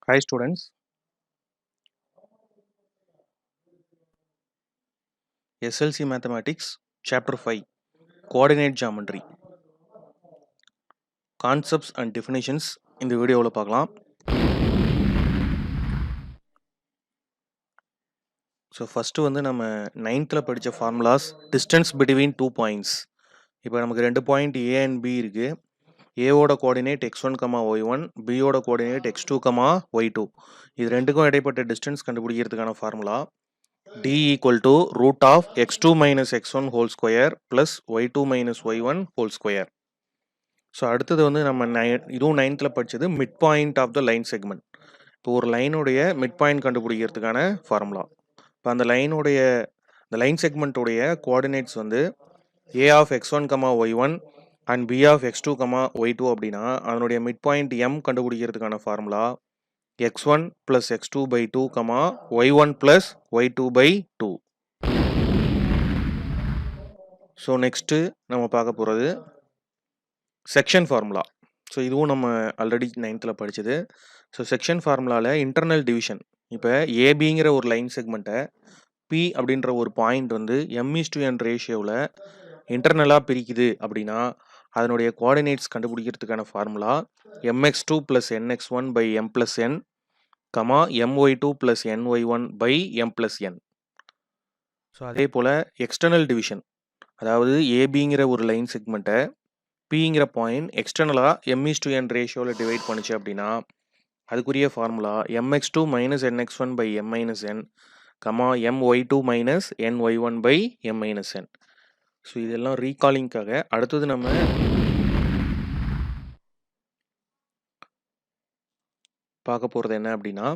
Hi students, SLC Mathematics Chapter 5 Coordinate Geometry Concepts and Definitions இந்த வீடியோவில் பார்க்கலாம். So first வந்து நம்ம 9th படித்த ஃபார்முலாஸ் டிஸ்டன்ஸ் பிட்வீன் 2 பாயிண்ட்ஸ். இப்போ நமக்கு 2 பாயிண்ட் ஏ அண்ட் பி இருக்குது. ஏவோட கோஆர்டினேட் x1, y1, பியோட கோஆர்டினேட் x2, y2. இது ரெண்டுக்கும் இடைப்பட்ட டிஸ்டன்ஸ் கண்டுபிடிக்கிறதுக்கான formula d equal to root of x2 minus x1 whole square plus y2 minus y1 whole square. So அடுத்தது வந்து நம்ம இதுவும் 9th படித்தது mid point of the line segment. இப்போ ஒரு லைனுடைய மிட் பாயிண்ட் கண்டுபிடிக்கிறதுக்கான ஃபார்முலா. இப்போ அந்த லைன் செக்மெண்ட்டுடைய கோஆர்டினேட்ஸ் வந்து a of x1, y1 and b of x2, y2 அப்படின்னா அதனுடைய மிட் பாயிண்ட் எம் கண்டுபிடிக்கிறதுக்கான formula x1 + x2/2, y1 + y2/2. So next நம்ம பார்க்க போகிறது செக்ஷன் ஃபார்முலா. ஸோ இதுவும் நம்ம ஆல்ரெடி 9th படித்தது. ஸோ செக்ஷன் ஃபார்முலாவில் இன்டர்னல் டிவிஷன். இப்போ ஏபிங்கிற ஒரு லைன் செக்மெண்ட்டை பி அப்படின்ற ஒரு பாயிண்ட் வந்து m:n ரேஷியோவில் இன்டர்னலாக பிரிக்குது அப்படின்னா அதனுடைய coordinates கண்டுபிடிக்கிறதுக்கான formula mx2 + nx1/m + n, my2 + ny1/m + n. So அதே போல் எக்ஸ்டர்னல் டிவிஷன், அதாவது ஏபிங்கிற ஒரு லைன் செக்மெண்ட்டை பிங்கிற பாயிண்ட் எக்ஸ்டர்னலாக m:n ரேஷியோவில் டிவைட் பண்ணிச்சு அப்படின்னா அதுக்குரிய formula mx2 - nx1/m - n, my2 - ny1/m - n. So இதெல்லாம் ரீகாலிங்காக. அடுத்தது நம்ம பார்க்க போகிறது என்ன அப்படின்னா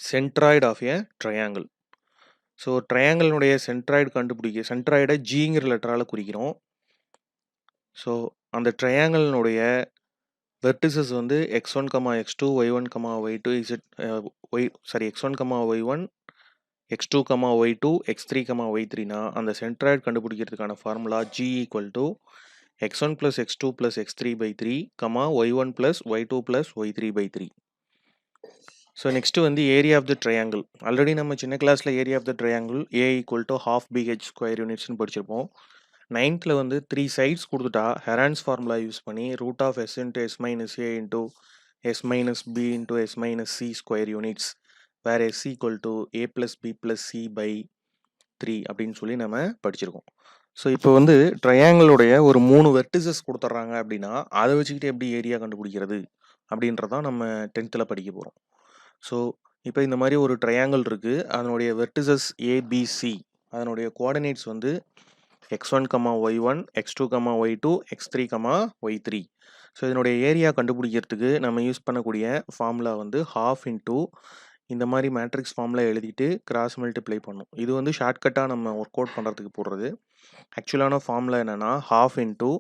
centroid of a triangle. So ட்ரையாங்கிளினுடைய சென்ட்ராய்டை ஜிங்கிற லெட்டரால் குறிக்கிறோம். ஸோ அந்த ட்ரையாங்கிளினுடைய வெர்டிசஸ் வந்து x1, x2, y1, y2, x1, y1, x2, y2, x3, y3னா அந்த centroid கண்டுபிடிக்கிறதுக்கான formula g = x1 + x2 + x3/3, y1 + y2 + y3/3. So next வந்து area of the triangle. Already நம்ம சின்ன கிளாஸில் area of the triangle a = ½ BH square யூனிட்ஸ்னு படிச்சிருப்போம். 9th வந்து 3 sides கொடுத்துட்டா Heron's formula use பண்ணி root of s × s - a × s - b × s - c square units where s = a + b + c/3 அப்படின்னு சொல்லி நம்ம படிச்சிருக்கோம். ஸோ இப்போ வந்து ட்ரையாங்கிளுடைய ஒரு 3 வெர்டிசஸ் கொடுத்துட்றாங்க அப்படின்னா அதை வச்சுக்கிட்டு எப்படி ஏரியா கண்டுபிடிக்கிறது அப்படின்றதான் நம்ம 10th படிக்க போகிறோம். ஸோ இப்போ இந்த மாதிரி ஒரு ட்ரையாங்கிள் இருக்குது. அதனுடைய வெர்டிசஸ் ஏபிசி, அதனுடைய கோஆர்டினேட்ஸ் வந்து x1, y1, x2, y2, x3, y3. So இதனுடைய ஏரியா கண்டுபிடிக்கிறதுக்கு நம்ம யூஸ் பண்ணக்கூடிய ஃபார்முலா வந்து ½ இன்ட்டு இந்த மாதிரி மேட்ரிக்ஸ் ஃபார்முலா எழுதிட்டு கிராஸ் மல்டிப்ளை பண்ணும். இது வந்து ஷார்ட்கட்டாக நம்ம ஒர்க் அவுட் பண்ணுறதுக்கு போடுறது. ஆக்சுவலான ஃபார்முலா என்னென்னா ½ into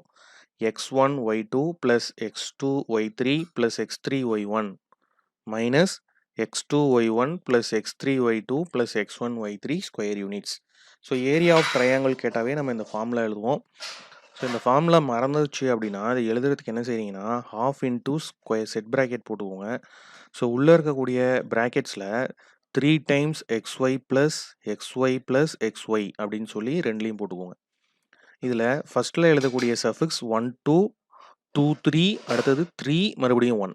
x1 y2 + x2 y3 + x3 y1 minus x2 y1 + x3 y2 + x1 y3 square units. So area of triangle கேட்டாவே நம்ம இந்த ஃபார்முலா எழுதுவோம். ஸோ இந்த ஃபார்முலா மறந்துச்சு அப்படின்னா அது எழுதுறதுக்கு என்ன செய்றீங்கன்னா ½ இன்ட்டு ஸ்கொயர் செட் ப்ராக்கெட் போட்டுக்கோங்க. ஸோ உள்ளே இருக்கக்கூடிய ப்ராக்கெட்ஸில் 3 டைம்ஸ் xy + xy + xy அப்படின்னு சொல்லி ரெண்டுலேயும் போட்டுக்கோங்க. இதில் ஃபஸ்ட்டில் எழுதக்கூடிய சஃபிக்ஸ் 1 2 2 3, அடுத்தது 3 மறுபடியும் 1.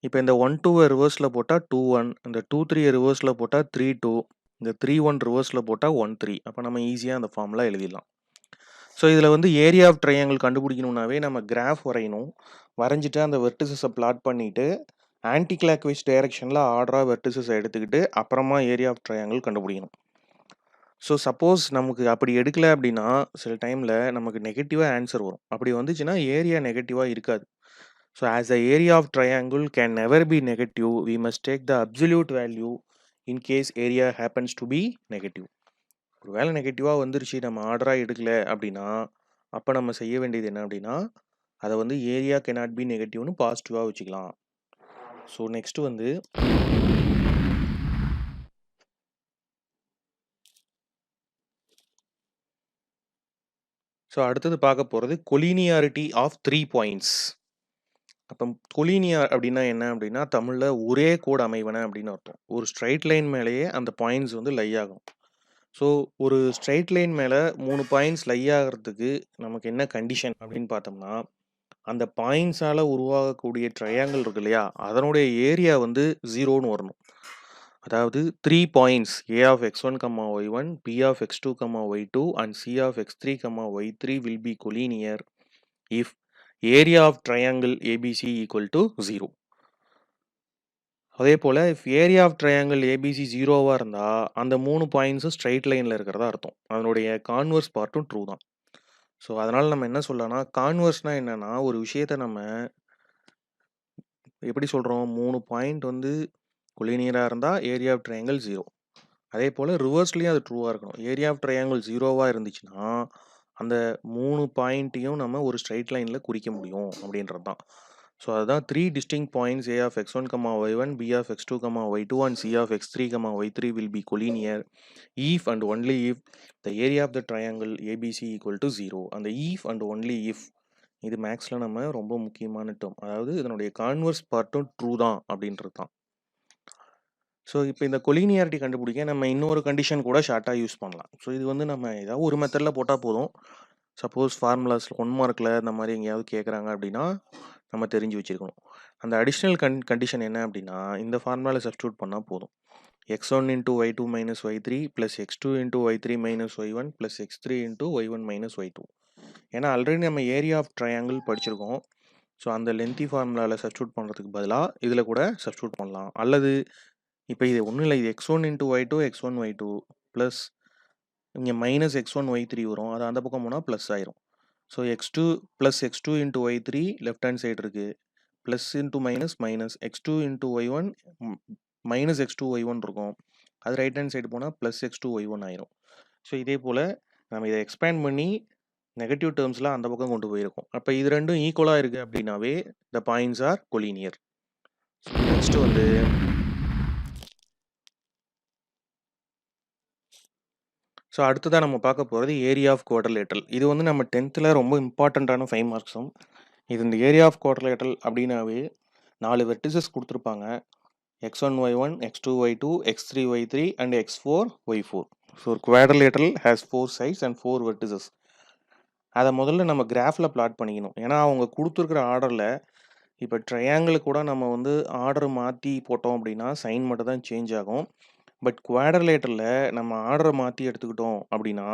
இப்போ இந்த 1 2 ரிவர்ஸில் போட்டால் 2 1, இந்த 2 3 ரிவர்ஸில் போட்டால் 3 2, இந்த 3 1 ரிவர்ஸில் போட்டால் 1 3. அப்போ நம்ம ஈஸியாக அந்த ஃபார்முலா எழுதிடலாம். ஸோ இதில் வந்து ஏரியா ஆஃப் ட்ரையாங்கிள் கண்டுபிடிக்கணும்னாவே நம்ம கிராஃப் வரையணும். வரைஞ்சிட்டு அந்த வெர்டிசஸை பிளாட் பண்ணிவிட்டு ஆன்டி கிளாக் வைஸ் டைரக்ஷனில் ஆர்டராக வெர்டிசஸை எடுத்துக்கிட்டு அப்புறமா ஏரியா ஆஃப் ட்ரையாங்கிள் கண்டுபிடிக்கணும். ஸோ சப்போஸ் நமக்கு அப்படி எடுக்கலை அப்படின்னா சில டைமில் நமக்கு நெகட்டிவாக ஆன்சர் வரும். அப்படி வந்துச்சுன்னா ஏரியா நெகட்டிவாக இருக்காது. So as the area of triangle can never be negative, we must take the absolute value in case area happens to be negative. ஒரு வேளை நெகட்டிவாக வந்துருச்சு, நம்ம ஆர்டராக எடுக்கல அப்படின்னா அப்போ நம்ம செய்ய வேண்டியது என்ன அப்படின்னா அதை வந்து ஏரியா cannot be நெகட்டிவ்னு பாசிட்டிவாக வச்சுக்கலாம். ஸோ நெக்ஸ்ட்டு வந்து அடுத்தது பார்க்க போகிறது கொலினியாரிட்டி ஆஃப் 3 பாயிண்ட்ஸ். அப்ப கொலினியர் அப்படின்னா என்ன அப்படின்னா, தமிழ்ல ஒரே கோடு அமைவன அப்படின்னு அர்த்தம். ஒரு ஸ்ட்ரெய்ட் லைன் மேலேயே அந்த பாயிண்ட்ஸ் வந்து லை ஆகும். ஸோ, ஒரு ஸ்ட்ரெய்ட் லைன் மேல 3 பாயிண்ட்ஸ் லை ஆகுறதுக்கு நமக்கு என்ன கண்டிஷன் அப்படின்னு பார்த்தோம்னா, அந்த பாயிண்ட்ஸால உருவாகக்கூடிய ட்ரையாங்கிள் இருக்கு இல்லையா? அதனுடைய ஏரியா வந்து 0ன்னு வரணும். அதாவது 3 points A of x1, y1, B of x2, y2 and C of x3, y3 will be collinear if area of triangle ABC equal to 0. அதே போல if area of triangle ABC 0வா இருந்தா, அந்த 3 பாயிண்ட்ஸும் ஸ்ட்ரெய்ட் லைன்ல இருக்கிறதா அர்த்தம். அதனுடைய கான்வெர்ஸ் பார்ட்டும் ட்ரூ தான். So, அதனால நம்ம என்ன சொல்லலாம்னா, கான்வெர்ஸ்னா என்னன்னா, ஒரு விஷயத்த நம்ம எப்படி சொல்றோம்? 3 பாயிண்ட் வந்து கொலினியரா இருந்தா ஏரியா ஆஃப் ட்ரையாங்கிள் 0. அதே போல ரிவர்ஸ்லயும் அது ட்ரூவா இருக்கணும். ஏரியா ஆஃப் ட்ரையாங்கிள் 0வா இருந்துச்சுன்னா, அந்த 3 பாயிண்ட்டையும் நம்ம ஒரு ஸ்ட்ரெய்ட் லைன்ல குறிக்க முடியும் அப்படின்றது தான். ஸோ, அதுதான் 3 distinct points A of x1, y1, B of x2, y2 and C of x3, y3 will be collinear if and only if the area of the triangle ABC equal to 0. அந்த if and only if இது மேக்ஸ்ல நம்ம ரொம்ப முக்கியமான term. அதாவது இதனுடைய converse பார்ட்டும் true தான் அப்படின்றது தான். ஸோ, இப்போ இந்த கொலினியாரிட்டி கண்டுபிடிக்க நம்ம இன்னொரு கண்டிஷன் கூட ஷார்ட்டா யூஸ் பண்ணலாம். ஸோ, இது வந்து நம்ம ஏதாவது ஒரு மெத்தட்ல போட்டா போதும். சப்போஸ் ஃபார்முலாஸ் 1 மார்க்ல இந்த மாரி எங்கேயாவது கேட்குறாங்க அப்படின்னா, நம்ம தெரிஞ்சு வச்சிருக்கணும். அந்த அடிஷனல் கண்டிஷன் என்ன அப்படின்னா, இந்த ஃபார்முலால சப்ஸ்டிட்யூட் பண்ணா போதும். x1 into y2 minus y3 plus x2 into y3 minus y1 plus x3 into y1 minus y2. ஏன்னா ஆல்ரெடி நம்ம ஏரியா ஆஃப் ட்ரையாங்கிள் படிச்சிருக்கோம். ஸோ, அந்த லென்த்தி ஃபார்முலால சப்ஸ்டிட்யூட் பண்ணுறதுக்கு பதிலா இதில் கூட சப்ஸ்டிட்யூட் பண்ணலாம். அல்லது இப்போ இது ஒன்றும் இல்லை. இது x1 into y2 x1 y2 plus இங்கே மைனஸ் x1 y3 வரும். அது அந்த பக்கம் போனால் ப்ளஸ் ஆயிரும். So, x2 plus x2 into y3 left hand side இருக்குது. Plus into minus minus x2 into y1 minus x2 y1 இருக்கும். அது ரைட் ஹேண்ட் சைடு போனால் ப்ளஸ் x2 y1 ஆயிரும். ஸோ, இதே போல் நம்ம இதை எக்ஸ்பேண்ட் பண்ணி நெகட்டிவ் டேர்ம்ஸில் அந்த பக்கம் கொண்டு போயிருக்கோம். அப்போ இது ரெண்டும் ஈக்குவலாக இருக்குது அப்படின்னாவே த பாயிண்ட்ஸ் ஆர் கொலினியர். நெக்ஸ்ட் வந்து ஸோ அடுத்ததாக நம்ம பார்க்க போகிறது ஏரியா ஆஃப் குவாட்ரிலேட்டரல். இது வந்து நம்ம 10th ரொம்ப இம்பார்ட்டண்ட்டான 5 மார்க்ஸும். இது இந்த ஏரியா ஆஃப் குவாட்ரிலேட்டரல் அப்படின்னாவே 4 வெர்டிசஸ் கொடுத்துருப்பாங்க. x1 y1, x2 y2, x3 y3 and x4 y4. So ஒரு quadrilateral has 4 sides and 4 vertices. அதை முதல்ல நம்ம கிராஃபில் பிளாட் பண்ணிக்கணும். ஏன்னா அவங்க கொடுத்துருக்குற ஆர்டரில் இப்போ ட்ரையாங்கிள் கூட நம்ம வந்து ஆர்டர் மாற்றி போட்டோம் அப்படின்னா சைன் மட்டும் தான் சேஞ்ச் ஆகும். பட் குவாட்ரிலேட்டரில் நம்ம ஆர்டரை மாற்றி எடுத்துக்கிட்டோம் அப்படின்னா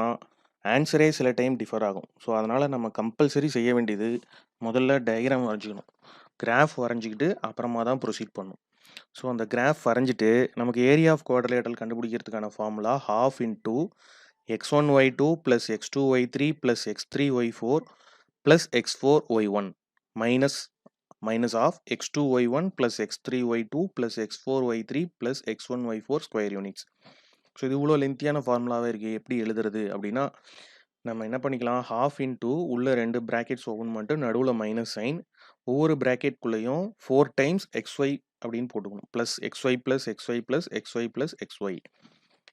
ஆன்சரே சில டைம் டிஃபர் ஆகும். ஸோ அதனால் நம்ம கம்பல்சரி செய்ய வேண்டியது முதல்ல டயக்ராம் வரைஞ்சிக்கணும். கிராஃப் வரைஞ்சிக்கிட்டு அப்புறமா தான் ப்ரொசீட் பண்ணணும். ஸோ அந்த கிராஃப் வரைஞ்சிட்டு நமக்கு ஏரியா ஆஃப் குவாட்ரிலேட்டரல் கண்டுபிடிக்கிறதுக்கான formula half into x1 y2 plus x2 y3 plus x3 y4 plus x4 y1 minus of x2 y1 plus x3 y2 plus x4 y3 plus x1 y4 square units. So இது இவ்வளோ லென்த்தியான ஃபார்முலாவே இருக்குது. எப்படி எழுதுறது அப்படின்னா நம்ம என்ன பண்ணிக்கலாம், ஹாஃப் இன்டூ உள்ள 2 ப்ராக்கெட்ஸ் ஓப்பன் பண்ணிட்டு நடுவில் மைனஸ் சைன், ஒவ்வொரு ப்ராக்கெட்குள்ளேயும் 4 டைம்ஸ் xy அப்படின்னு போட்டுக்கணும். Plus xy plus xy plus xy plus xy.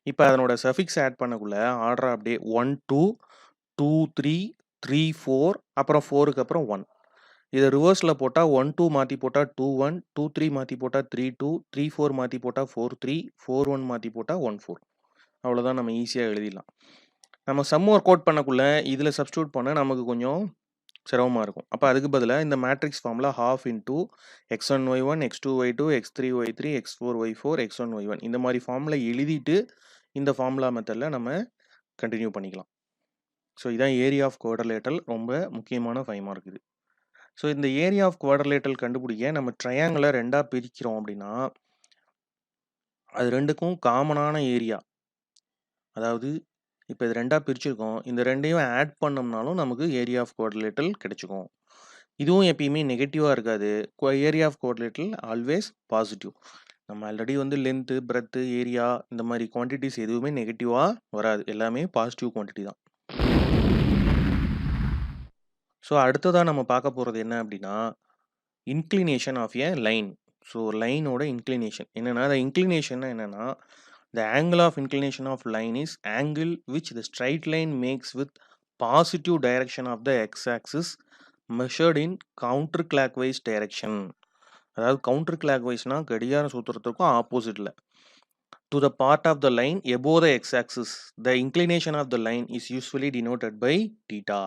இப்போ அதனோட சஃபிக்ஸ் ஆட் பண்ணக்குள்ள ஆர்டர் அப்படியே 1 2 2 3 3 4 அப்புறம் 4க்கு அப்புறம் 1. இதை ரிவர்ஸில் போட்டால் 1 2 மாற்றி போட்டால் 2 1 2 3 மாற்றி போட்டால் 3 2 3 4 மாற்றி போட்டால் 4 3 4 1 மாற்றி போட்டால் 1 4. அவ்வளோதான், நம்ம ஈஸியாக எழுதிடலாம். நம்ம சம் ஒர்க் அவுட் பண்ணக்குள்ள இதில் சப்ஸ்டியூட் பண்ண நமக்கு கொஞ்சம் சிரமமாக இருக்கும். அப்போ அதுக்கு பதிலாக இந்த matrix formula half into x1 y1 x2 y2 x3 y3 x4 y4 x1 y1 இந்த மாதிரி ஃபார்முலா எழுதிட்டு இந்த ஃபார்முலா மெத்தடில் நம்ம கண்டினியூ பண்ணிக்கலாம். ஸோ இதான் ஏரியா ஆஃப் குவாட்ரிலேட்டரல், ரொம்ப முக்கியமான 5 மார்க் இது. ஸோ இந்த ஏரியா ஆஃப் குவாட்ரிலேட்டரல் கண்டுபிடிக்க நம்ம ட்ரையாங்கிளை 2ஆக பிரிக்கிறோம் அப்படின்னா அது ரெண்டுக்கும் காமனான ஏரியா, அதாவது இப்போ இது 2ஆக பிரிச்சிருக்கோம், இந்த ரெண்டையும் ஆட் பண்ணோம்னாலும் நமக்கு ஏரியா ஆஃப் குவாட்ரிலேட்டரல் கிடைச்சிக்கும். இதுவும் எப்பயுமே நெகட்டிவாக இருக்காது. Area of quadrilateral always positive. நம்ம ஆல்ரெடி வந்து லென்த்து பிரெத்து ஏரியா இந்த மாதிரி குவான்டிட்டிஸ் எதுவுமே நெகட்டிவாக வராது, எல்லாமே பாசிட்டிவ் குவான்டிட்டி தான். ஸோ அடுத்ததாக நம்ம பார்க்க போகிறது என்ன அப்படின்னா inclination of a line. So லைனோட இன்க்ளினேஷன் என்னென்னா, the inclination என்னென்னா the angle of inclination of line is angle which the straight line makes with positive direction of the x-axis measured in counter clockwise direction. அதாவது counter கிளாக்வைஸ்னா கடிகார சூத்திரத்துக்கும் ஆப்போசிட்ல. To the part of the line above the x axis the inclination of the line is usually denoted by theta.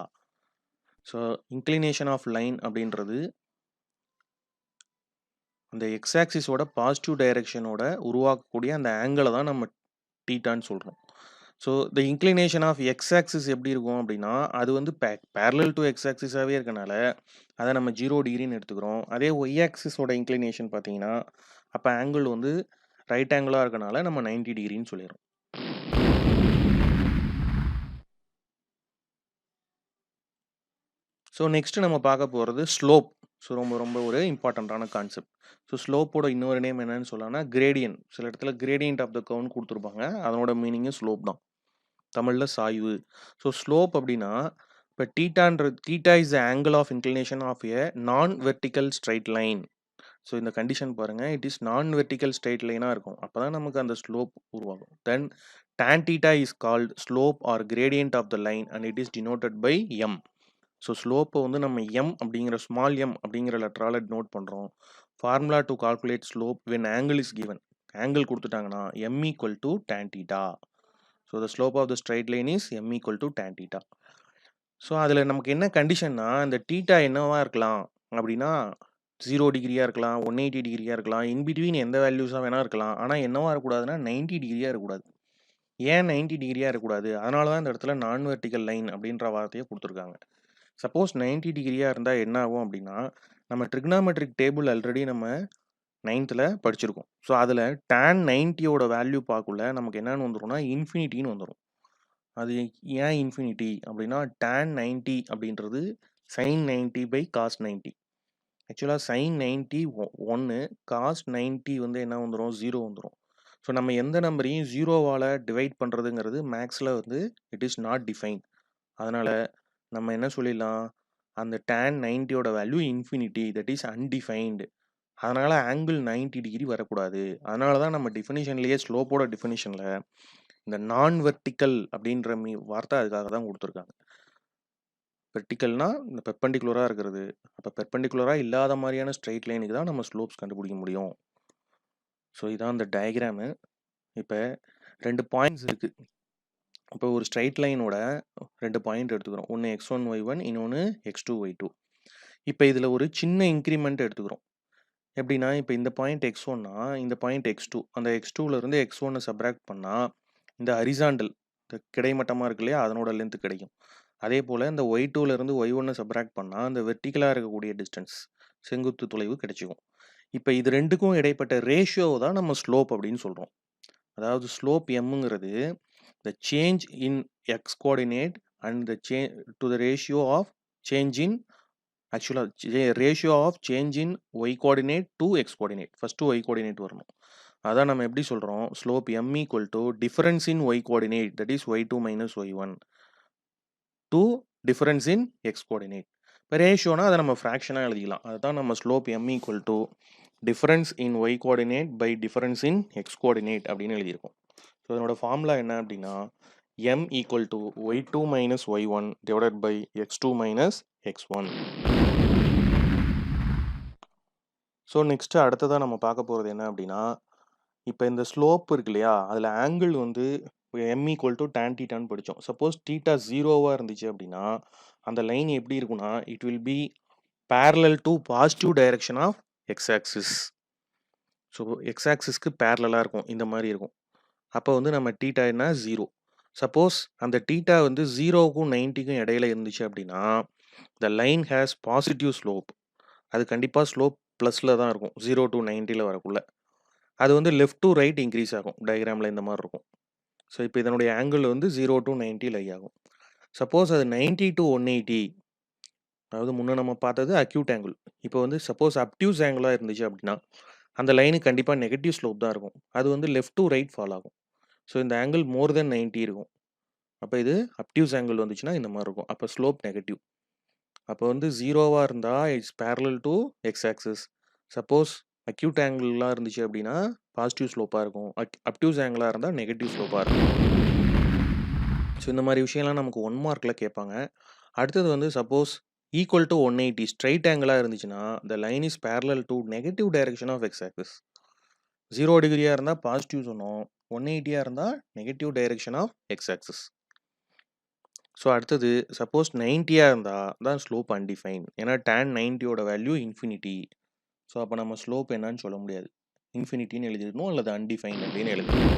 So inclination of line அப்படின்றது அந்த X ஆக்சிஸோட positive டைரெக்ஷனோட உருவாக்கக்கூடிய அந்த ஆங்கிளை தான் நம்ம தீட்டான்னு சொல்கிறோம். So the inclination of x axis எப்படி இருக்கும் அப்படின்னா அது வந்து பேரலல் டு எக்ஸ் ஆக்சிஸாகவே இருக்கனால அதை நம்ம 0 டிகிரின்னு எடுத்துக்கிறோம். அதே ஒய் ஆக்சிஸோட இன்க்ளினேஷன் பார்த்தீங்கன்னா அப்போ ஆங்கிள் வந்து ரைட் ஆங்கிளாக இருக்கனால நம்ம 90 டிகிரின்னு சொல்லிடுறோம். ஸோ நெக்ஸ்ட் நம்ம பார்க்க போகிறது ஸ்லோப். ஸோ ரொம்ப ரொம்ப ஒரு இம்பார்ட்டண்ட்டான கான்செப்ட். ஸோ ஸ்லோப்போட இன்னொரு நேம் என்னன்னு சொல்லலாம்னா கிரேடியன்ட். சில இடத்துல கிரேடியன்ட் ஆஃப் த கர்வ்னு கொடுத்துருப்பாங்க, அதனோட மீனிங்கும் ஸ்லோப் தான், தமிழில் சாய்வு. ஸோ ஸ்லோப் அப்படின்னா இப்போ theta is the angle of inclination of a non vertical straight line. So இந்த கண்டிஷன் பாருங்கள், it is non vertical straight லைனாக இருக்கும், அப்போ தான் நமக்கு அந்த ஸ்லோப் உருவாகும். Then tan theta is called slope or gradient of the line and it is denoted by m. So ஸ்லோப்பை வந்து நம்ம எம் அப்படிங்கிற ஸ்மால் எம் அப்படிங்கிற லெட்டரால் நோட் பண்ணுறோம். Formula to calculate slope when angle is given. Angle கொடுத்துட்டாங்கன்னா m equal to tan theta. So the slope of the straight line is m equal to tan theta. So அதில் நமக்கு என்ன கண்டிஷன்னா இந்த theta என்னவா இருக்கலாம் அப்படின்னா 0 டிகிரியாக இருக்கலாம், 180 டிகிரியாக இருக்கலாம், இன்பிட்வீன் எந்த வேல்யூஸாக வேணா இருக்கலாம். ஆனால் என்னவா இருக்கக்கூடாதுன்னா 90 டிகிரியாக இருக்கக்கூடாது. ஏன் 90 டிகிரியாக இருக்கக்கூடாது? அதனால தான் இந்த இடத்துல நான் வெர்டிக்கல் லைன் அப்படின்ற வார்த்தையை கொடுத்துருக்காங்க. சப்போஸ் 90 டிகிரியாக இருந்தால் என்ன ஆகும் அப்படின்னா நம்ம ட்ரிக்னாமெட்ரிக் டேபிள் ஆல்ரெடி நம்ம 9th படிச்சிருக்கோம். ஸோ அதில் tan 90யோட வேல்யூ பார்க்கல நமக்கு என்னன்னு வந்துடும்னா இன்ஃபினிட்டின்னு வந்துடும். அது ஏன் இன்ஃபினிட்டி அப்படின்னா tan 90 அப்படின்றது sin 90 பை cos 90. ஆக்சுவலாக sin 90 1, cos 90 வந்து என்ன வந்துடும் 0 வந்துடும். ஸோ நம்ம எந்த நம்பரையும் 0வால் டிவைட் பண்ணுறதுங்கிறது மேக்ஸில் வந்து இட் இஸ் நாட் டிஃபைன். அதனால் நம்ம என்ன சொல்லிடலாம், அந்த tan 90யோட value infinity, that is undefined. அதனால் ஆங்கிள் 90 டிகிரி வரக்கூடாது. அதனால தான் நம்ம டிஃபினிஷன்லேயே ஸ்லோப்போட டிஃபினிஷனில் இந்த நான் வெர்டிக்கல் அப்படின்ற வார்த்தை அதுக்காக தான் கொடுத்துருக்காங்க. வெர்டிக்கல்னா இந்த பெர்பெண்டிகுலராக இருக்கிறது. அப்போ பெர்பெண்டிகுலராக இல்லாத மாதிரியான ஸ்ட்ரெயிட் லைனுக்கு தான் நம்ம ஸ்லோப்ஸ் கண்டுபிடிக்க முடியும். ஸோ இதான் இந்த டயக்ராமு. இப்போ 2 பாயிண்ட்ஸ் இருக்குது. இப்போ ஒரு ஸ்ட்ரைட் லைனோட 2 பாயிண்ட் எடுத்துக்கிறோம். ஒன்று x1 y1, இன்னொன்று x2 y2. இப்போ இதில் ஒரு சின்ன இன்க்ரிமெண்ட் எடுத்துக்கிறோம். எப்படின்னா இப்போ இந்த பாயிண்ட் x1னா இந்த பாயிண்ட் x2, அந்த x2லேருந்து x1 சப்ராக்ட் பண்ணால் இந்த ஹரிசாண்டல் கிடைமட்டமாக இருக்கு இல்லையா, அதனோட லென்த் கிடைக்கும். அதே போல் இந்த y2லேருந்து y1 சப்ராக்ட் பண்ணால் அந்த வெர்டிக்கலாக இருக்கக்கூடிய டிஸ்டன்ஸ் செங்குத்து தொலைவு கிடைச்சிக்கும். இப்போ இது ரெண்டுக்கும் இடைப்பட்ட ரேஷியோ தான் நம்ம ஸ்லோப் அப்படின்னு சொல்கிறோம். அதாவது slope எம்ங்கிறது the change in x coordinate and the change to the ratio of change in ratio of change in y coordinate to x coordinate. first y coordinate வரணும். அதான் நம்ம எப்படி சொல்கிறோம், slope m equal to difference in y coordinate, that is y2 minus y1 to difference in x coordinate. இப்போ ரேஷியோனா அதை நம்ம ஃப்ராக்ஷனாக எழுதிக்கலாம். அதுதான் நம்ம slope m equal to difference in y coordinate by difference in x coordinate அப்படின்னு எழுதியிருக்கோம். So இதனோட formula என்ன அப்படின்னா m equal to y2 minus y1 divided by x2 minus x1. So next அடுத்ததாக நம்ம பார்க்க போகிறது என்ன அப்படின்னா இப்போ இந்த ஸ்லோப் இருக்கு இல்லையா, அதில் ஆங்கிள் வந்து m equal to tan தீட்டான்னு படித்தோம். சப்போஸ் தீட்டா 0வாக இருந்துச்சு அப்படின்னா அந்த லைன் எப்படி இருக்குன்னா it will be parallel to positive direction of x axis. So x ஆக்சிஸ்க்கு பேரலாக இருக்கும், இந்த மாதிரி இருக்கும். அப்போ வந்து நம்ம தீட்டா என்ன 0. சப்போஸ் அந்த தீட்டா வந்து 0க்கும் 90க்கும் இடையில இருந்துச்சு அப்படின்னா the line has positive slope. அது கண்டிப்பாக ஸ்லோப் ப்ளஸில் தான் இருக்கும், 0 to 90ல் வரக்குள்ள. அது வந்து லெஃப்ட் டு ரைட் இன்க்ரீஸ் ஆகும், டயக்ராமில் இந்த மாதிரி இருக்கும். ஸோ இப்போ இதனுடைய ஆங்கிள் வந்து 0 to 90 லை ஆகும். சப்போஸ் அது 90 to 180, அதாவது முன்னே நம்ம பார்த்தது அக்யூட் ஆங்கிள், இப்போ வந்து சப்போஸ் அப்டியூஸ் ஆங்கிளாக இருந்துச்சு அப்படின்னா அந்த லைனுக்கு கண்டிப்பாக நெகட்டிவ் ஸ்லோப் தான் இருக்கும். அது வந்து லெஃப்ட் டு ரைட் ஃபால் ஆகும். ஸோ இந்த ஆங்கிள் மோர் தென் 90 இருக்கும். அப்போ இது அப்டியூஸ் ஆங்கிள் வந்துச்சுன்னா இந்த மாதிரி இருக்கும். அப்போ ஸ்லோப் நெகட்டிவ். அப்போ வந்து 0வாக இருந்தால் it's parallel to x axis. Suppose acute ஆங்கிளாக இருந்துச்சு அப்படின்னா பாசிட்டிவ் ஸ்லோப்பாக இருக்கும். அப்டியூஸ் ஆங்கிளாக இருந்தால் நெகட்டிவ் ஸ்லோப்பாக இருக்கும். ஸோ இந்த மாதிரி விஷயம்லாம் நமக்கு 1 மார்க்கில் கேட்பாங்க. அடுத்தது வந்து சப்போஸ் ஈக்குவல் டு 180 ஸ்ட்ரெயிட் ஆங்கிளாக இருந்துச்சுன்னா the line is parallel to negative direction of x axis. 0 டிகிரியாக இருந்தால் பாசிட்டிவ் சொன்னோம், 180 இருந்தால் negative direction of x axis. So அடுத்தது சப்போஸ் 90 இருந்தால் தான் ஸ்லோப் அன்டிஃபைன். ஏன்னா tan 90யோட வேல்யூ இன்ஃபினிட்டி. ஸோ அப்போ நம்ம ஸ்லோப் என்னன்னு சொல்ல முடியாது, இன்ஃபினிட்டின்னு எழுதிடணும் அல்லது அன்டிஃபைன் அப்படின்னு எழுதணும்.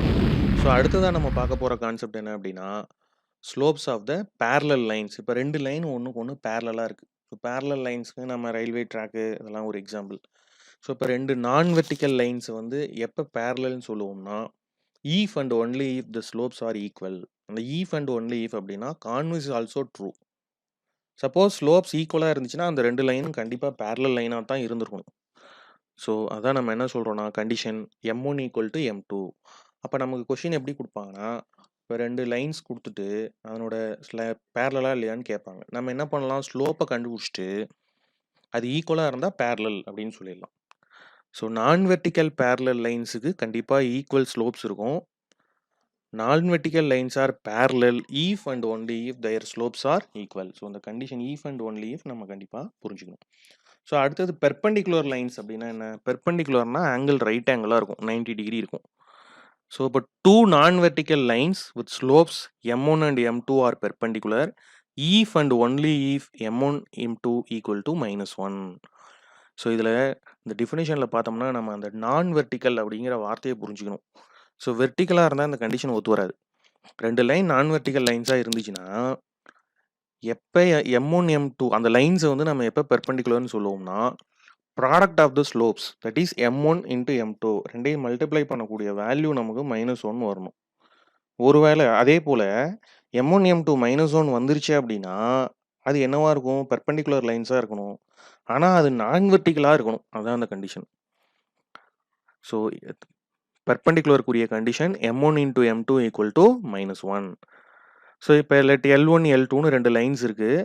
ஸோ அடுத்ததாக நம்ம பார்க்க போகிற கான்செப்ட் என்ன அப்படின்னா slopes of the parallel lines. இப்போ 2 லைன் ஒன்றுக்கு ஒன்று பேரலாக இருக்குது. ஸோ parallel லைன்ஸ்க்கு நம்ம ரயில்வே ட்ராக்கு இதெல்லாம் ஒரு எக்ஸாம்பிள். ஸோ இப்போ 2 நான் வெர்டிக்கல் லைன்ஸ் வந்து எப்போ பேரலல்னு சொல்லுவோம்னா if and only if the slopes are equal. அந்த ஈஃப் அண்ட் ஒன்லி இஃப் அப்படின்னா converse is also true. Suppose slopes ஈக்குவலாக இருந்துச்சுன்னா அந்த 2 லைனும் கண்டிப்பாக பேரலல் லைனாக தான் இருந்திருக்கணும். ஸோ அதான் நம்ம என்ன சொல்கிறோன்னா condition M1 equal to M2. அப்போ நமக்கு கொஷின் எப்படி கொடுப்பாங்கன்னா இப்போ 2 லைன்ஸ் கொடுத்துட்டு அதனோட பேரலா இல்லையான்னு கேட்பாங்க. நம்ம என்ன பண்ணலாம், ஸ்லோப்பை கண்டுபிடிச்சிட்டு அது ஈக்குவலாக இருந்தால் பேரலல் அப்படின்னு சொல்லிடலாம். ஸோ நான் வெர்டிக்கல் பேரலல் லைன்ஸுக்கு கண்டிப்பாக ஈக்குவல் ஸ்லோப்ஸ் இருக்கும். Non vertical lines are parallel if and only if their slopes are equal. So இந்த condition if and only if நம்ம கண்டிப்பாக புரிஞ்சுக்கணும். ஸோ அடுத்தது பெர்பெண்டிகுலர் லைன்ஸ் அப்படின்னா என்ன, பெர்பெண்டிகுலர்னா ஆங்கிள் ரைட் ஆங்கிளாக இருக்கும், 90 டிகிரி இருக்கும். So, but two non-vertical lines with slopes M1 and M2 are perpendicular if and only if M1 M2 equal to -1. So இதில் இந்த டிஃபினேஷனில் பார்த்தோம்னா நம்ம அந்த நான் வெர்டிக்கல் அப்படிங்கிற வார்த்தையை புரிஞ்சுக்கணும். ஸோ வெர்டிக்கலாக இருந்தால் அந்த கண்டிஷன் ஒத்து வராது. 2 லைன் நான் வெர்டிக்கல் லைன்ஸாக இருந்துச்சுன்னா எப்போ M1 M2 அந்த லைன்ஸை வந்து நம்ம எப்போ பெர்பெண்டிகுலர்னு சொல்லுவோம்னா product of the slopes that is M1 into M2 ரெண்டையும் மல்டிப்ளை பண்ணக்கூடிய வேல்யூ நமக்கு -1 வரணும். ஒருவேளை அதே போல் M1 M2 -1 வந்துருச்சு அப்படின்னா அது என்னவா இருக்கும், பெர்பெண்டிகுலர் லைன்ஸாக இருக்கணும். ஆனால் அது நான் வெர்டிக்கலாக இருக்கணும், அதுதான் அந்த கண்டிஷன். ஸோ பெர்பெண்டிகுலருக்குரிய condition M1 into M2 equal to -1. So இப்போ லெட் L1 L2ன்னு 2 லைன்ஸ் இருக்குது.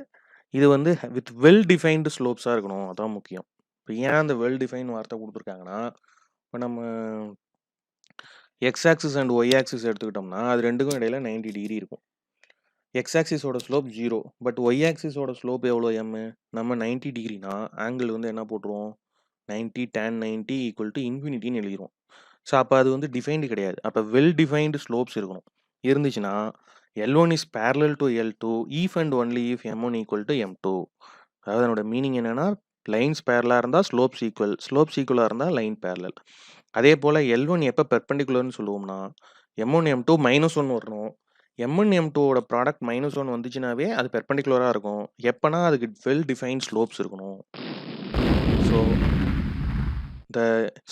இது வந்து வித் வெல் டிஃபைன்டு ஸ்லோப்ஸாக இருக்கணும், அதான் முக்கியம். இப்போ ஏன் அந்த வெல் டிஃபைன் வார்த்தை கொடுத்துருக்காங்கன்னா இப்போ நம்ம x axis and y axis எடுத்துக்கிட்டோம்னா அது ரெண்டுக்கும் இடையில 90 டிகிரி இருக்கும். எக்ஸ் ஆக்சிஸோட ஸ்லோப் 0, பட் ஒய் ஆக்சிஸோட ஸ்லோப் எவ்வளோ M, நம்ம 90 டிகிரினா ஆங்கிள் வந்து என்ன போட்டுருவோம், 90 tan 90 ஈக்குவல் டு இன்ஃபினிட்டின்னு எழுதிரும். ஸோ அப்போ அது வந்து டிஃபைன்டு கிடையாது. அப்போ வெல் டிஃபைன்டு ஸ்லோப்ஸ் இருக்கணும். இருந்துச்சுன்னா L1 is parallel to L2 if and only if M1 equal to M2. அதாவது அதனோட மீனிங் என்னன்னா லைன்ஸ் பேரலாக இருந்தால் ஸ்லோப்ஸ் ஈக்குவல், ஸ்லோப்ஸ் ஈக்குவலாக இருந்தால் லைன் பேரலல். அதே போல் L1 எப்போ பெர்பெண்டிகுலர்னு சொல்லுவோம்னா M1 M2 -1 வரணும். M1 M2ஓட ப்ராடக்ட் -1 வந்துச்சுனாவே அது பெர்பெண்டிகுலராக இருக்கும். எப்போனா அதுக்கு வெல் டிஃபைன் ஸ்லோப்ஸ் இருக்கணும். So the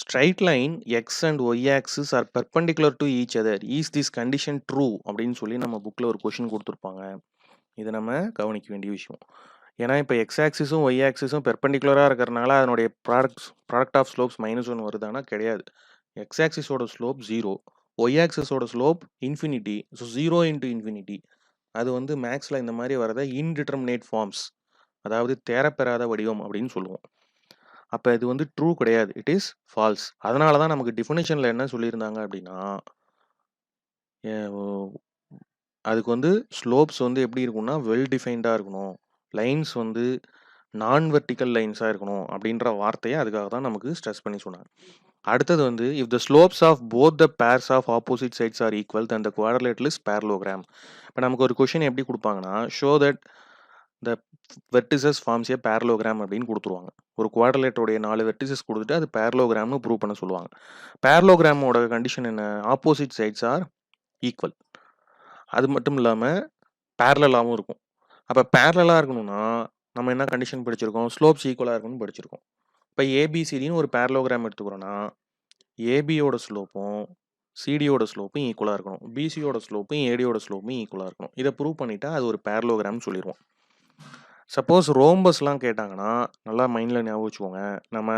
straight line x and y axis are perpendicular to each other is this condition true அப்படின்னு சொல்லி நம்ம புக்கில் ஒரு கொஷின் கொடுத்துருப்பாங்க. இதை நம்ம கவனிக்க வேண்டிய விஷயம். ஏன்னா இப்போ எக்ஸ் ஆக்சிஸும் ஒய் ஆக்சிஸும் பெர்பெண்டிகுலராக இருக்கிறனால அதனுடைய ப்ராடக்ட் ஆஃப் ஸ்லோப்ஸ் -1 வருதானா கிடையாது. எக்ஸ் ஆக்சிஸோட ஸ்லோப் 0, ஒய் ஆக்சிஸோட slope infinity. So 0 into infinity அது வந்து மேக்ஸில் இந்த மாதிரி வரதை இன்டிட்டர்மினேட் ஃபார்ம்ஸ், அதாவது தேரப்பெறாத வடிவம் அப்படின்னு சொல்லுவோம். அப்போ இது வந்து ட்ரூ கிடையாது, இட் இஸ் ஃபால்ஸ். அதனால தான் நமக்கு டிஃபினேஷனில் என்ன சொல்லியிருந்தாங்க அப்படின்னா அதுக்கு வந்து ஸ்லோப்ஸ் வந்து எப்படி இருக்கும்னா வெல் டிஃபைன்டாக இருக்கணும், லைன்ஸ் வந்து நான் வெர்டிக்கல் லைன்ஸாக இருக்கணும் அப்படின்ற வார்த்தையை அதுக்காக தான் நமக்கு ஸ்ட்ரெஸ் பண்ணி சொன்னாங்க. அடுத்தது வந்து if the slopes of both the pairs of opposite sides are equal then the quadrilateral is parallelogram. இப்போ நமக்கு ஒரு கொஷின் எப்படி கொடுப்பாங்கன்னா show that the vertices forms a parallelogram அப்படின்னு கொடுத்துருவாங்க. ஒரு குவாட்ரிலேட்டருடைய 4 வெர்டிசஸ் கொடுத்துட்டு அது பேரலோகிராம்னு ப்ரூவ் பண்ண சொல்லுவாங்க. பேரலோகிராமோட கண்டிஷன் என்ன, ஆப்போசிட் சைட்ஸ் ஆர் ஈக்குவல். அது மட்டும் இல்லாமல் பேரலாகவும் இருக்கும். அப்போ பேரலாக இருக்கணும்னா நம்ம என்ன கண்டிஷன் படிச்சிருக்கோம், ஸ்லோப்ஸ் ஈக்குவலாக இருக்கணும்னு படிச்சிருக்கோம். இப்போ ஏபிசிடின்னு ஒரு பேரலோகிராம் எடுத்துக்கிறோன்னா ஏபியோட ஸ்லோப்பும் சிடியோட ஸ்லோப்பும் ஈக்குவலாக இருக்கணும், பிசியோட ஸ்லோப்பும் ஏடியோட ஸ்லோப்பும் ஈக்குவலாக இருக்கணும். இதை ப்ரூவ் பண்ணிட்டா அது ஒரு பேரலோகிராம்னு சொல்லிடுவோம். சப்போஸ் ரோம்பஸ்லாம் கேட்டாங்கன்னா நல்லா மைண்டில் ஞாபகம் வச்சுக்கோங்க, நம்ம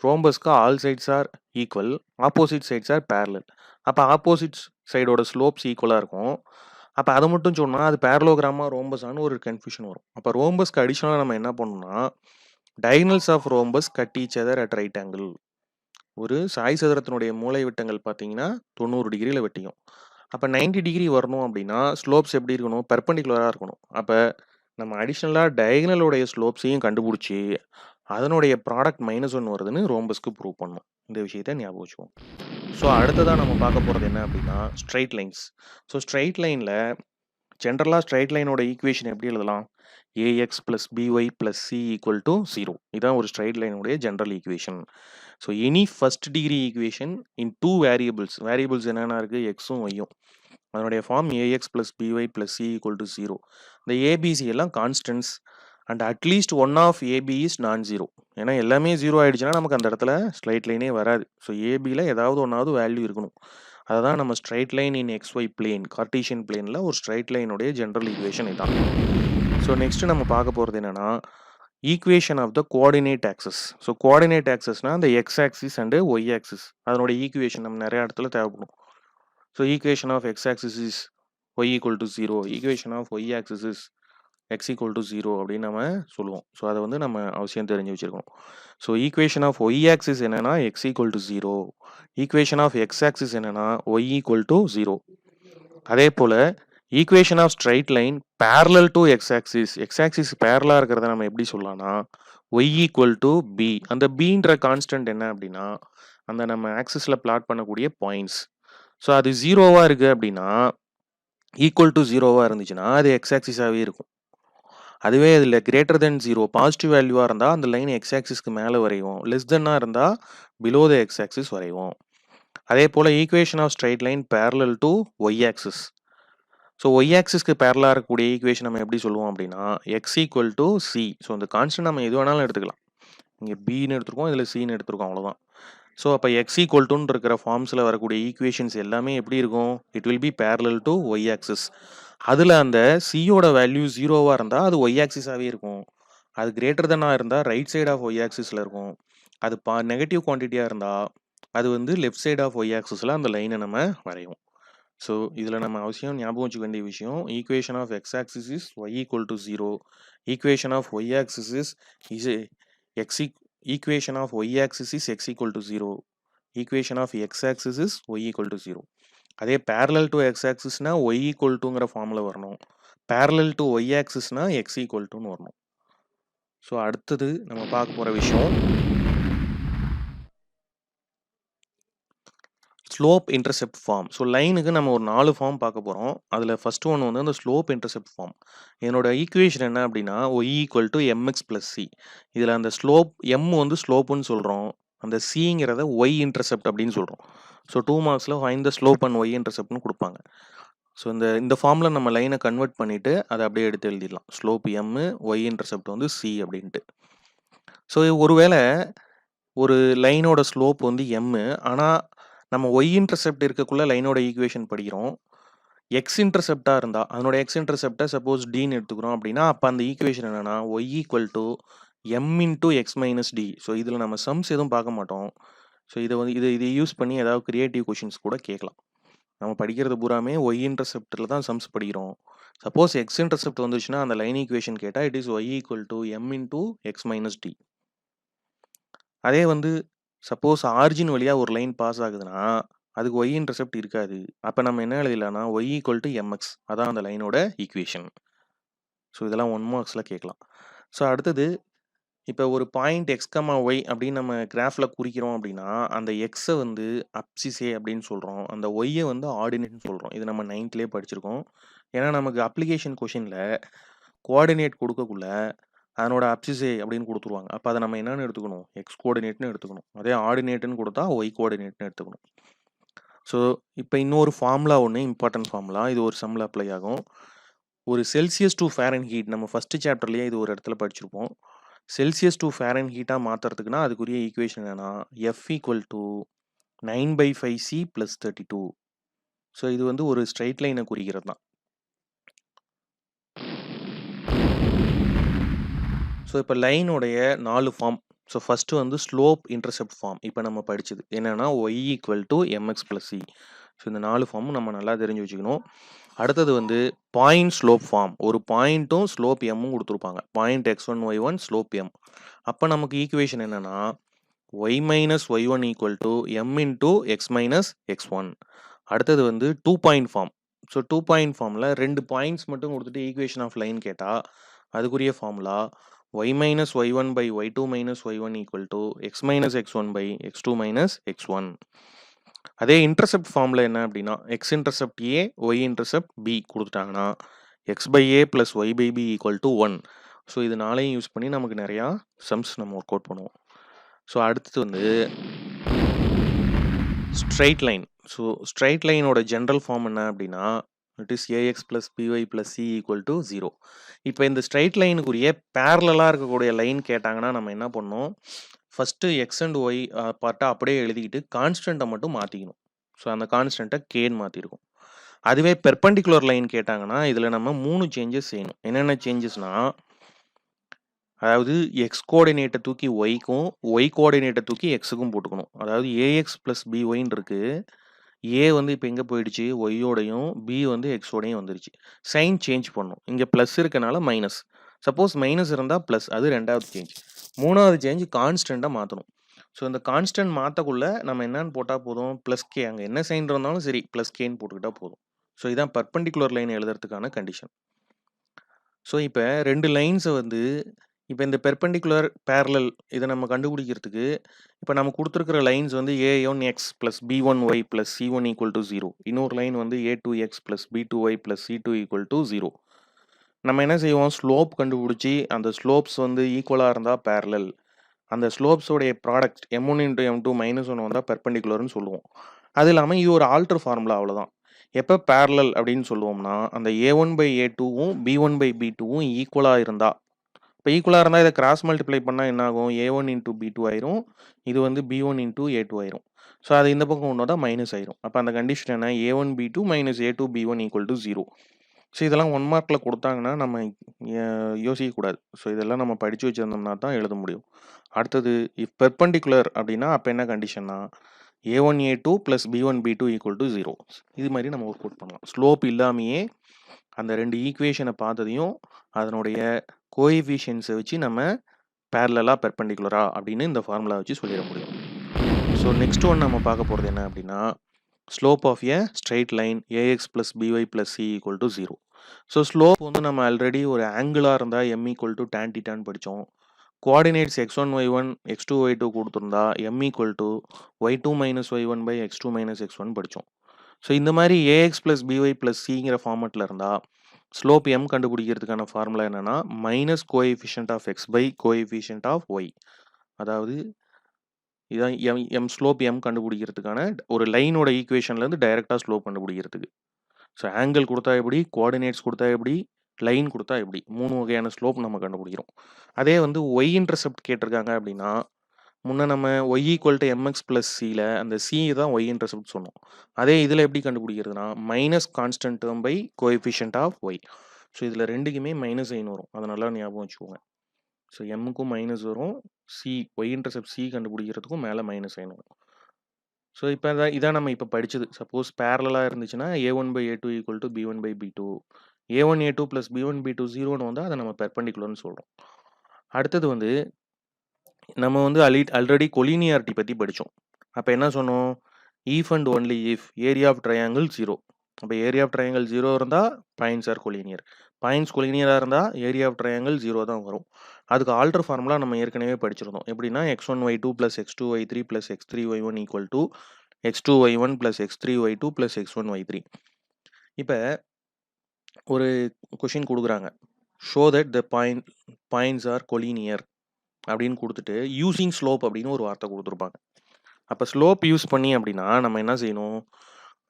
ரோம்பஸ்க்கு all sides are equal, opposite sides are parallel. அப்போ ஆப்போசிட் சைடோட ஸ்லோப்ஸ் ஈக்குவலாக இருக்கும். அப்போ அதை மட்டும் சொன்னால் அது பேரலோகிராமா ரோம்பஸான்னு ஒரு கன்ஃபியூஷன் வரும். அப்போ ரோம்பஸ்க்கு அடிஷனலாக நம்ம என்ன பண்ணணும்னா diagonals of rhombus cut each other at right angle. ஒரு சாய் சதுரத்தினுடைய மூலை விட்டங்கள் பார்த்தீங்கன்னா 90 டிகிரியில் வெட்டியும். அப்போ 90 டிகிரி வரணும் அப்படின்னா ஸ்லோப்ஸ் எப்படி இருக்கணும், பெர்பெண்டிகுலராக இருக்கணும். அப்போ நம்ம அடிஷனலா டயகனலோடைய ஸ்லோப்ஸையும் கண்டுபிடிச்சு, அதனுடைய ப்ராடக்ட் -1 வருதுன்னு ரோம்பஸ்க்கு ப்ரூவ் பண்ணணும். இந்த விஷயத்த ஞாபகம் வச்சுக்கோங்க. ஸோ அடுத்ததா நம்ம பார்க்க போறது என்ன அப்படின்னா, ஸ்ட்ரெய்ட் லைன்ஸ். ஸோ ஸ்ட்ரெய்ட் லைன்ல ஜெனரலா ஸ்ட்ரெய்ட் லைனோட ஈக்குவேஷன் எப்படி எழுதலாம்? ax + by + c = 0. இதான் ஒரு ஸ்ட்ரெய்ட் லைனுடைய general equation. So any first degree equation in 2 variables. Variables என்னென்ன இருக்கு? எக்ஸும் ஒய்யும். அதனுடைய ஃபார்ம் ax + by + c = 0. இந்த ஏபிசி எல்லாம் constants and at least one of AB is non zero. ஏன்னா எல்லாமே 0 ஆயிடுச்சுன்னா நமக்கு அந்த இடத்துல ஸ்ட்ரெய்ட் லைனே வராது. ஸோ ஏபியில் ஏதாவது ஒன்றாவது வேல்யூ இருக்கணும். அதுதான் நம்ம straight line in XY plane, Cartesian பிளேனில் ஒரு ஸ்ட்ரெய்ட் லைனுடைய ஜெனரல் ஈக்குவேஷன் இதான். ஸோ நெக்ஸ்ட் நம்ம பார்க்க போகிறது என்னன்னா, equation of the coordinate axes. So coordinate ஆக்சஸ்னா அந்த x axis and y axis, அதனுடைய ஈக்குவேஷன் நம்ம நிறைய இடத்துல தேவைப்படும். So equation of x axis is y equal to 0, equation of y axis is x = 0 அப்படின்னு நம்ம சொல்லுவோம். ஸோ அதை வந்து நம்ம அவசியம் தெரிஞ்சு வச்சிருக்கோம். So equation of y axis என்னன்னா x = 0, equation of x axis என்னன்னா y = 0. அதே போல equation of straight line parallel to x axis, x axis பேரலா இருக்கிறத நம்ம எப்படி சொல்லலாம்னா y = b. அந்த bன்ற கான்ஸ்டன்ட் என்ன அப்படின்னா அந்த நம்ம ஆக்சிஸ்ல பிளாட் பண்ணக்கூடிய பாயிண்ட்ஸ். ஸோ அது 0வா இருக்கு அப்படின்னா ஈக்குவல் டு 0வா இருந்துச்சுன்னா அது எக்ஸ் ஆக்சிஸாவே இருக்கும். அதுவே இதில் கிரேட்டர் தென் 0 பாசிட்டிவ் வேல்யூவாக இருந்தால் அந்த லைன் எக்ஸ் ஆக்சிஸ்க்கு மேலே வரைவோம். லெஸ் தென்னாக இருந்தால் பிலோ த எக்ஸ் ஆக்சிஸ் வரைவோம். அதே போல் equation of straight line parallel to y axis. So y ஆக்சிஸ்க்கு பேரலாக இருக்கக்கூடிய ஈக்குவேஷன் நம்ம எப்படி சொல்லுவோம் அப்படின்னா x = c. ஸோ இந்த கான்ஸ்டன்ட் நம்ம எது வேணாலும் எடுத்துக்கலாம். இங்கே பின்னு எடுத்துருக்கோம், இதில் சின்னு எடுத்துருக்கோம், அவ்வளோதான். ஸோ அப்போ x = இருக்கிற ஃபார்ம்ஸில் வரக்கூடிய ஈக்குவேஷன்ஸ் எல்லாமே எப்படி இருக்கும்? It will be parallel to y axis. அதில் அந்த சியோட வேல்யூ 0வா இருந்தால் அது ஒய் ஆக்சிஸாகவே இருக்கும். அது கிரேட்டர் தென்னாக இருந்தால் ரைட் சைட் ஆஃப் ஒய் ஆக்சிஸில் இருக்கும். அது நெகட்டிவ் குவான்டிட்டியாக இருந்தால் அது வந்து லெஃப்ட் சைட் ஆஃப் ஒய் ஆக்சிஸில் அந்த லைனை நம்ம வரையும். ஸோ இதில் நம்ம அவசியம் ஞாபகம் வச்சுக்க வேண்டிய விஷயம், equation of x axis is y = 0, equation of y axis is x equation of y axis is x = 0, equation of x axis is y = 0. அதே parallel to x ஆக்சிஸ்னா y =ங்கிற ஃபார்மில் வரணும். parallel to y ஆக்சிஸ்னா x =ன்னு வரணும். So அடுத்தது நம்ம பார்க்க போகிற விஷயம் ஸ்லோப் இன்டர்செப்ட் ஃபார்ம். ஸோ லைனுக்கு நம்ம ஒரு 4 ஃபார்ம் பார்க்க போகிறோம். அதில் ஃபர்ஸ்ட் ஒன் வந்து அந்த ஸ்லோப் இன்டர்செப்ட் ஃபார்ம். என்னோட ஈக்குவேஷன் என்ன அப்படின்னா y = mx + c. இதில் அந்த ஸ்லோப் m வந்து ஸ்லோப்புன்னு சொல்கிறோம், அந்த சிங்கிறத ஒய் இன்டர்செப்ட் அப்படின்னு சொல்கிறோம். ஸோ 2 மார்க்ஸில் find the slope and y இன்டர்செப்ட்னு கொடுப்பாங்க. ஸோ இந்த ஃபார்மில் நம்ம லைனை கன்வெர்ட் பண்ணிவிட்டு அதை அப்படியே எடுத்து எழுதிடலாம். ஸ்லோப் m, ஒய் இன்டர்செப்ட் வந்து c அப்படின்ட்டு. ஸோ ஒருவேளை ஒரு லைனோட ஸ்லோப் வந்து m, ஆனால் நம்ம ஒய் இன்டர்செப்ட் இருக்கக்குள்ள லைனோட ஈக்குவேஷன் படிக்கிறோம். எக்ஸ் இன்டர்செப்டாக இருந்தால் அதனோட எக்ஸ் இன்டர்செப்டை சப்போஸ் டின்னு எடுத்துக்கிறோம் அப்படின்னா அப்போ அந்த ஈக்குவேஷன் என்னன்னா y = m × x - d. So இதில் நம்ம சம்ஸ் எதுவும் பார்க்க மாட்டோம். ஸோ இதை யூஸ் பண்ணி ஏதாவது கிரியேட்டிவ் கொஷின்ஸ் கூட கேட்கலாம். நம்ம படிக்கிறது பூராமே ஒய் இன்டர்செப்டில் தான் சம்ஸ் படிக்கிறோம். சப்போஸ் எக்ஸ் இன்டர்செப்ட் வந்துச்சுன்னா அந்த லைன் ஈக்குவேஷன் கேட்டால் it is y = m × x - d. அதே வந்து சப்போஸ் ஆரிஜின் வழியாக ஒரு லைன் பாஸ் ஆகுதுன்னா அதுக்கு ஒய் இன்டர்செப்ட் இருக்காது. அப்போ நம்ம என்ன எழுதலாம்னா ஒய் = mx. அதான் அந்த லைனோட ஈக்குவேஷன். ஸோ இதெல்லாம் 1 மார்க்ஸில் கேட்கலாம். ஸோ அடுத்தது இப்போ ஒரு பாயிண்ட் x, y அப்படின்னு நம்ம கிராஃபில் குறிக்கிறோம் அப்படின்னா அந்த எக்ஸை வந்து அப்சிஸே அப்படின்னு சொல்கிறோம், அந்த ஒய்யை வந்து ஆர்டினேட்னு சொல்கிறோம். இது நம்ம 9th படிச்சிருக்கோம். ஏன்னா நமக்கு அப்ளிகேஷன் கொஷினில் கோஆர்டினேட் கொடுக்கக்குள்ள அதனோட அப்சிஸே அப்படின்னு கொடுத்துருவாங்க. அப்போ அதை நம்ம என்னென்னு எடுத்துக்கணும்? எக்ஸ் கோஆர்டினேட்னு எடுத்துக்கணும். அதே ஆர்டினேட்டுன்னு கொடுத்தா ஒய் கோஆர்டினேட்னு எடுத்துக்கணும். ஸோ இப்போ இன்னொரு ஃபார்முலா ஒன்று, இம்பார்ட்டன்ட் ஃபார்முலா, இது ஒரு சம்மில் அப்ளை ஆகும். ஒரு செல்சியஸ் டு ஃபாரன்ஹீட், நம்ம ஃபஸ்ட்டு சாப்டர்லேயே இது ஒரு இடத்துல படிச்சிருப்போம். செல்சியஸ் டு ஃபாரன்ஹீட்டாக மாற்றுறதுக்குன்னா அதுக்குரிய ஈக்குவேஷன் என்னன்னா F = 9/5C + 32. ஸோ இது வந்து ஒரு ஸ்ட்ரைட் லைனை குறிக்கிறது தான். ஸோ இப்போ லைனுடைய 4 ஃபார்ம். ஸோ ஃபஸ்ட்டு வந்து ஸ்லோப் இன்டர்செப்ட் ஃபார்ம். இப்போ நம்ம படித்தது என்னென்னா y = mx + c. ஸோ இந்த 4 ஃபார்மும் நம்ம நல்லா தெரிஞ்சு வச்சுக்கணும். அடுத்தது வந்து பாயிண்ட் ஸ்லோப் ஃபார்ம். ஒரு பாயிண்ட்டும் ஸ்லோப் எம்மும் கொடுத்துருப்பாங்க. Point x1, y1, slope m. அப்போ நமக்கு ஈக்குவேஷன் என்னென்னா y - y1 = m × x - x1. அடுத்தது வந்து 2 பாயிண்ட் ஃபார்ம். ஸோ 2 பாயிண்ட் ஃபார்மில் 2 பாயிண்ட்ஸ் மட்டும் கொடுத்துட்டு ஈக்குவேஷன் ஆஃப் லைன் கேட்டால் அதுக்குரிய formula y minus y1 by y2 minus y1 equal to x minus x1 by x2 minus x1. அதே intercept formula என்ன அப்படின்னா x intercept a y intercept b கொடுத்துட்டாங்கன்னா x by a plus y by b equal to 1. So இது நாளையும் use பண்ணி நமக்கு நிறையா sums நம்ம work out பண்ணுவோம். ஸோ அடுத்தது வந்து ஸ்ட்ரைட் லைன். ஸோ ஸ்ட்ரைட் லைனோட ஜென்ரல் ஃபார்ம் என்ன அப்படின்னா it is ax plus by plus c equal to 0. இப்போ இந்த ஸ்ட்ரைட் லைனுக்குரிய பேரலாக இருக்கக்கூடிய லைன் கேட்டாங்கன்னா நம்ம என்ன பண்ணோம், ஃபஸ்ட்டு எக்ஸ் அண்ட் ஒய் பார்ட்டை அப்படியே எழுதிக்கிட்டு கான்ஸ்டண்ட்டை மட்டும் மாற்றிக்கணும். ஸோ அந்த கான்ஸ்டண்ட்டை கேன்னு மாற்றிருக்கும். அதுவே பெர்பெண்டிகுலர் லைன் கேட்டாங்கன்னா இதில் நம்ம 3 சேஞ்சஸ் செய்யணும். என்னென்ன சேஞ்சஸ்னால், அதாவது எக்ஸ் கோஆர்டினேட்டை தூக்கி ஒய்க்கும் ஒய் கோஆர்டினேட்டை தூக்கி எக்ஸுக்கும் போட்டுக்கணும். அதாவது ஏஎக்ஸ் ப்ளஸ் பிஒய்ன்னு இருக்குது. ஏ வந்து இப்போ எங்கே போயிடுச்சு, ஒய்யோடையும் பி வந்து எக்ஸோடையும் வந்துருச்சு. சைன் சேஞ்ச் பண்ணும். இங்கே ப்ளஸ் இருக்கனால மைனஸ். சப்போஸ் மைனஸ் இருந்தால் ப்ளஸ், அது ரெண்டாவது சேஞ்ச். மூணாவது சேஞ்ச் கான்ஸ்டண்ட்டாக மாற்றணும். ஸோ இந்த கான்ஸ்டன்ட் மாற்றக்குள்ள நம்ம என்னன்னு போட்டால் போதும், ப்ளஸ் கே, அங்கே என்ன சைன் இருந்தாலும் சரி ப்ளஸ் கேன்னு போட்டுக்கிட்டால் போதும். ஸோ இதான் பர்பெண்டிகுலர் லைன் எழுதுறதுக்கான கண்டிஷன். ஸோ இப்போ ரெண்டு லைன்ஸை வந்து இப்போ இந்த பெர்பெண்டிகுலர் பேரலல் இதை நம்ம கண்டுபிடிக்கிறதுக்கு இப்போ நம்ம கொடுத்துருக்கிற லைன்ஸ் வந்து a1x plus b1y plus c1 equal to 0. இன்னொரு லைன் வந்து a2x plus b2y plus c2 equal to 0. நம்ம என்ன செய்வோம், ஸ்லோப் கண்டுபிடிச்சி அந்த ஸ்லோப்ஸ் வந்து ஈக்குவலாக இருந்தால் பேரலல், அந்த ஸ்லோப்ஸோடைய product m1 into m2 minus 1 வந்தால் பெர்பெண்டிகுலர்னு சொல்லுவோம். அது இல்லாமல் இது ஒரு ஆல்டர் ஃபார்முலா, அவ்வளோதான். எப்போ பேரலல் அப்படின்னு சொல்லுவோம்னா அந்த a1 பை a2வும் b1 பை b2வும் ஈக்குவலாக இருந்தால். இப்போ ஈக்குவலாக இருந்தால் இதை கிராஸ் மல்டிப்ளை பண்ணால் என்ன ஆகும், a1 இன்ட்டு b2 ஆயிரும், இது வந்து b1 இன்ட்டு a2 ஆயிரும். ஸோ அது இந்த பக்கம் கொண்டு வந்தால் மைனஸ் ஆயிரும். அப்போ அந்த கண்டிஷன் என்ன, a1 b2 minus a2 b1 equal to 0. So இதெல்லாம் 1 மார்க்கில் கொடுத்தாங்கன்னா நம்ம யோசிக்கக்கூடாது. ஸோ இதெல்லாம் நம்ம படித்து வச்சுருந்தோம்னா தான் எழுத முடியும். அடுத்தது இஃப் பெர்பெண்டிகுலர் அப்படின்னா அப்போ என்ன கண்டிஷன்னா a1 a2 plus b1 b2 equal to 0. இது மாதிரி நம்ம ஒர்க் அவுட் பண்ணலாம். ஸ்லோப் இல்லாமையே அந்த ரெண்டு ஈக்குவேஷனை பார்த்ததையும் அதனுடைய கோஎஃபிஷியன்ஸை வச்சு நம்ம பேரலா பெர்பெண்டிகுலரா அப்படின்னு இந்த ஃபார்முலா வச்சு சொல்லிட முடியும். ஸோ நெக்ஸ்ட் ஒன் நம்ம பார்க்க போகிறது என்ன அப்படின்னா slope of a straight line ax plus by plus c equal to 0. So slope வந்து நம்ம ஆல்ரெடி ஒரு ஆங்கிளாக இருந்தால் m ஈக்குவல் டு tan θன்னு படித்தோம். Coordinates x1 y1 x2 y2 கொடுத்துருந்தா m equal to y2 minus y1 by x2 minus x1 படித்தோம். ஸோ இந்த மாதிரி ax ப்ளஸ் by ப்ளஸ் சிங்கிற ஃபார்மெட்டில் இருந்தால் ஸ்லோப் m கண்டுபிடிக்கிறதுக்கான ஃபார்முலா என்னன்னா minus coefficient of x by coefficient of Y. அதாவது இதான் எம் ஸ்லோப் m கண்டுபிடிக்கிறதுக்கான ஒரு லைனோட ஈக்குவேஷன்லேருந்து டைரெக்டாக ஸ்லோப் கண்டுபிடிக்கிறதுக்கு. ஸோ ஆங்கிள் கொடுத்தா எப்படி, கோஆர்டினேட்ஸ் கொடுத்தா எப்படி, லைன் கொடுத்தா எப்படி, 3 வகையான ஸ்லோப் நம்ம கண்டுபிடிக்கிறோம். அதே வந்து ஒய் இன்டர்செப்ட் கேட்டிருக்காங்க அப்படின்னா முன்ன நம்ம y equal to mx plus சியில் அந்த சி தான் ஒய் இன்டர்செப்ட் சொன்னோம். அதே இதில் எப்படி கண்டுபிடிக்கிறதுனா minus constant term by coefficient of y. So இதில் ரெண்டுக்குமே மைனஸ் சைன் வரும், அதை நல்லா ஞாபகம் வச்சுக்கோங்க. ஸோ எம்முக்கும் மைனஸ் வரும், சி ஒய் இன்டர்செப்ட் சி கண்டுபிடிக்கிறதுக்கும் மேலே மைனஸ் சைன் வரும். ஸோ இப்போ இதான் நம்ம இப்போ படித்தது. சப்போஸ் பேரலாக இருந்துச்சுன்னா a1 by a2 equal to b1 by b2, a1 a2 plus b1 b2 0ன்னு வந்தால் அதை நம்ம பெர்பெண்டிகுலர்னு சொல்கிறோம். அடுத்தது வந்து நம்ம வந்து ஆல்ரெடி கொலினியாரிட்டி பற்றி படித்தோம். அப்போ என்ன சொன்னோம், if and only if area of triangle 0. அப்போ ஏரியா ஆஃப் ட்ரையாங்கிள் 0 இருந்தால் பாயிண்ட்ஸ் ஆர் கொலினியர். பாயிண்ட்ஸ் கொலினியராக இருந்தால் ஏரியா ஆஃப் ட்ரையாங்கிள் 0 தான் வரும். அதுக்கு ஆல்டர் ஃபார்முலா நம்ம ஏற்கனவே படிச்சிருந்தோம். எப்படின்னா x1 y2 plus x2 y3 plus x3 y1 equal to x2 y1 plus x3 y2 plus x1 y3. இப்போ ஒரு கொஷின் கொடுக்குறாங்க, show that the points are collinear அப்படின்னு கொடுத்துட்டு யூசிங் ஸ்லோப் அப்படின்னு ஒரு வார்த்தை கொடுத்துருப்பாங்க. அப்போ ஸ்லோப் யூஸ் பண்ணி அப்படின்னா நம்ம என்ன செய்யணும்,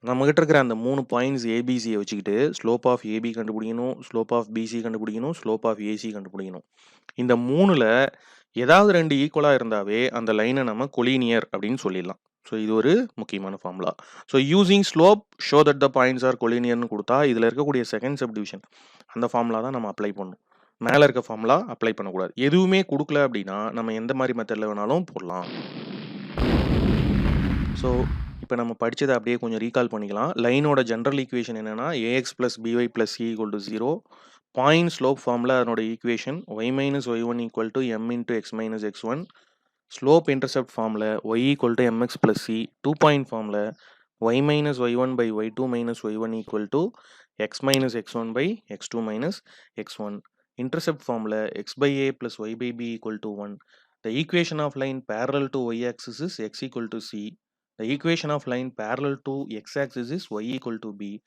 நம்மகிட்ட இருக்கிற அந்த 3 பாயிண்ட்ஸ் ஏபிசியை வச்சுக்கிட்டு ஸ்லோப் ஆஃப் ஏபி கண்டுபிடிக்கணும், ஸ்லோப் ஆஃப் பிசி கண்டுபிடிக்கணும், ஸ்லோப் ஆஃப் ஏசி கண்டுபிடிக்கணும். இந்த 3ல் ஏதாவது 2 ஈக்குவலாக இருந்தாவே அந்த லைனை நம்ம கொலினியர் அப்படின்னு சொல்லிடலாம். ஸோ இது ஒரு முக்கியமான formula. So using slope show that the points are கொலினியர்னு கொடுத்தா இதில் இருக்கக்கூடிய செகண்ட் சப்டிவிஷன் அந்த ஃபார்முலா தான் நம்ம அப்ளை பண்ணணும். மேலே இருக்க ஃபார்முலா அப்ளை பண்ணக்கூடாது. எதுவுமே கொடுக்கல அப்படின்னா நம்ம எந்த மாதிரி மெத்தடில் வேணாலும் போடலாம். ஸோ இப்போ நம்ம படித்ததை அப்படியே கொஞ்சம் ரீகால் பண்ணிக்கலாம். லைனோட ஜென்ரல் ஈக்குவேஷன் என்னென்னா ax plus by plus c equal to 0. Point slope formula அதனோட equation y minus y one equal to m into x minus x1. Slope intercept formula y equal to mx plus c. 2 point formula y minus y one by y two minus y one equal to x minus x1 by x2 minus x1. intercept formula x by a plus y by b equal to 1. The equation of line parallel to y axis is x equal to c. The equation of line parallel to x axis is y equal to b.